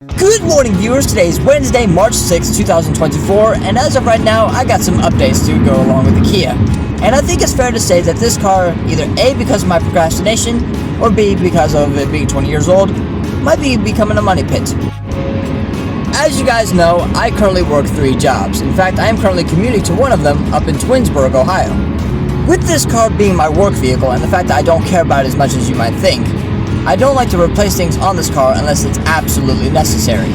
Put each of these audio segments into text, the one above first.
Good morning, viewers. Today is Wednesday, March 6, 2024, and as of right now, I got some updates to go along with the Kia. And I think it's fair to say that this car, either A, because of my procrastination, or B, because of it being 20 years old, might be becoming a money pit. As you guys know, I currently work 3 jobs. In fact, I am currently commuting to one of them up in Twinsburg, Ohio. With this car being my work vehicle and the fact that I don't care about it as much as you might think, I don't like to replace things on this car unless it's absolutely necessary.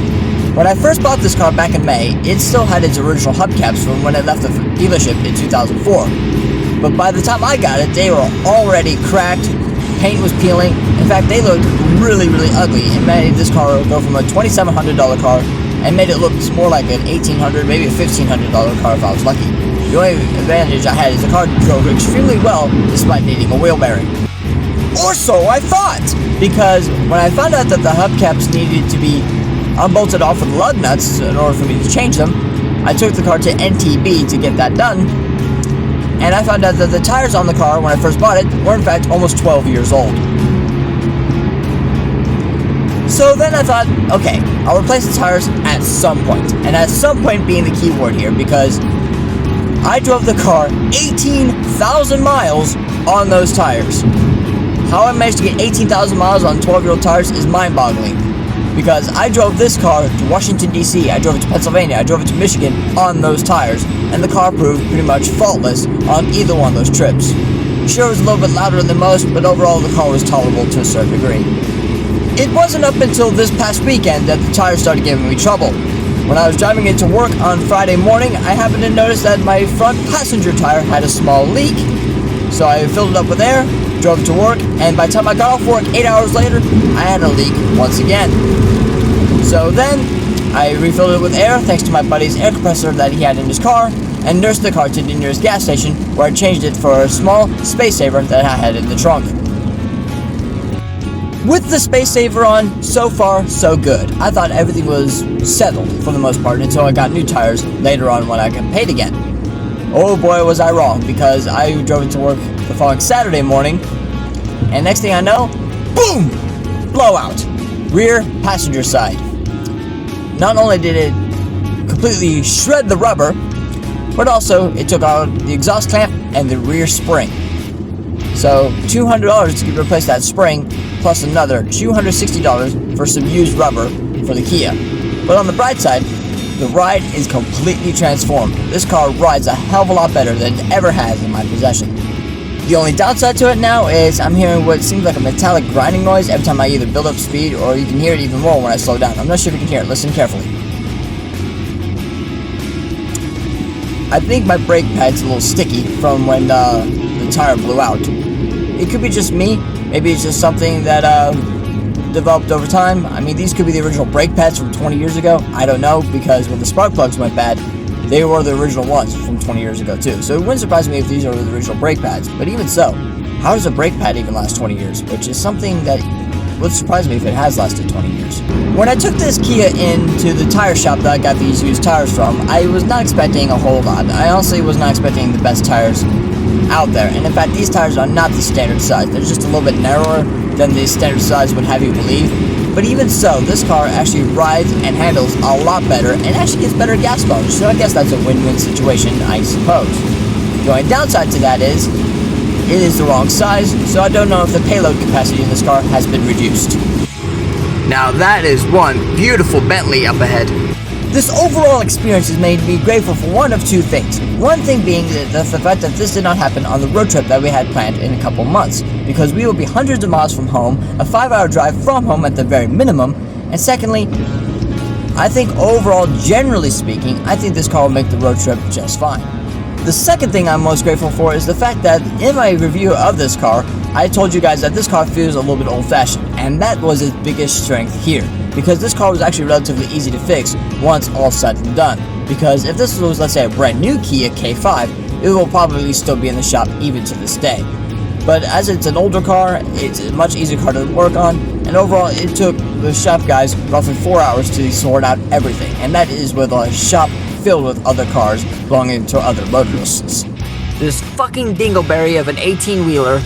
When I first bought this car back in May, it still had its original hubcaps from when it left the dealership in 2004. But by the time I got it, they were already cracked, paint was peeling. In fact, they looked really ugly and made this car go from a $2,700 car and made it look more like an $1,800, maybe a $1,500 car if I was lucky. The only advantage I had is the car drove extremely well despite needing a wheel bearing. Or so I thought, because when I found out that the hubcaps needed to be unbolted off with lug nuts in order for me to change them, I took the car to NTB to get that done, and I found out that the tires on the car when I first bought it were in fact almost 12 years old. So then I thought, okay, I'll replace the tires at some point, and at some point being the key word here, because I drove the car 18,000 miles on those tires. How I managed to get 18,000 miles on 12-year-old tires is mind-boggling, because I drove this car to Washington, D.C., I drove it to Pennsylvania, I drove it to Michigan on those tires, and the car proved pretty much faultless on either one of those trips. Sure, it was a little bit louder than most, but overall the car was tolerable to a certain degree. It wasn't up until this past weekend that the tires started giving me trouble. When I was driving into work on Friday morning, I happened to notice that my front passenger tire had a small leak. So I filled it up with air, drove it to work, and by the time I got off work 8 hours later, I had a leak once again. So then, I refilled it with air thanks to my buddy's air compressor that he had in his car, and nursed the car to the nearest gas station where I changed it for a small space saver that I had in the trunk. With the space saver on, so far, so good. I thought everything was settled for the most part until I got new tires later on when I got paid again. Oh boy, was I wrong, because I drove it to work the following Saturday morning, and next thing I know, boom! Blowout. Rear passenger side. Not only did it completely shred the rubber, but also it took out the exhaust clamp and the rear spring. So $200 to replace that spring, plus another $260 for some used rubber for the Kia. But on the bright side, the ride is completely transformed. This car rides a hell of a lot better than it ever has in my possession. The only downside to it now is I'm hearing what seems like a metallic grinding noise every time I either build up speed, or you can hear it even more when I slow down. I'm not sure if you can hear it. Listen carefully. I think my brake pad's a little sticky from when the tire blew out. It could be just me. Maybe it's just something that developed over time. I mean, these could be the original brake pads from 20 years ago. I don't know, because when the spark plugs went bad, they were the original ones from 20 years ago too. So it wouldn't surprise me if these are the original brake pads. But even so, how does a brake pad even last 20 years? Which is something that would surprise me if it has lasted 20 years. When I took this Kia into the tire shop that I got these used tires from, I was not expecting a whole lot. I honestly was not expecting the best tires out there. And in fact, these tires are not the standard size. They're just a little bit narrower than the standard size would have you believe. But even so, this car actually rides and handles a lot better and actually gets better gas mileage. So I guess that's a win-win situation, I suppose. The only downside to that is it is the wrong size, so I don't know if the payload capacity in this car has been reduced. Now that is one beautiful Bentley up ahead. This overall experience has made me grateful for one of two things. One thing being the fact that this did not happen on the road trip that we had planned in a couple months, because we will be hundreds of miles from home, a 5-hour drive from home at the very minimum, and secondly, I think overall, generally speaking, I think this car will make the road trip just fine. The second thing I'm most grateful for is the fact that in my review of this car, I told you guys that this car feels a little bit old-fashioned, and that was its biggest strength here. Because this car was actually relatively easy to fix once all said and done. Because if this was, let's say, a brand new Kia K5, it will probably still be in the shop even to this day. But as it's an older car, it's a much easier car to work on, and overall it took the shop guys roughly 4 hours to sort out everything, and that is with a shop filled with other cars belonging to other motorists. This fucking dingleberry of an 18-wheeler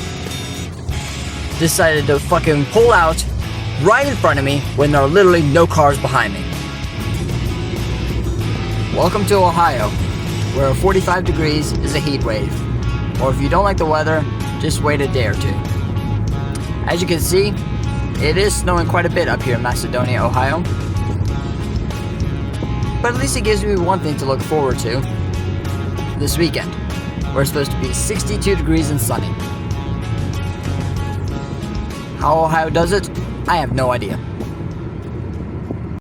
decided to fucking pull out right in front of me when there are literally no cars behind me. Welcome to Ohio, where 45 degrees is a heat wave. Or if you don't like the weather, just wait a day or two. As you can see, it is snowing quite a bit up here in Macedonia, Ohio. But at least it gives me one thing to look forward to this weekend. We're supposed to be 62 degrees and sunny. How Ohio does it, I have no idea.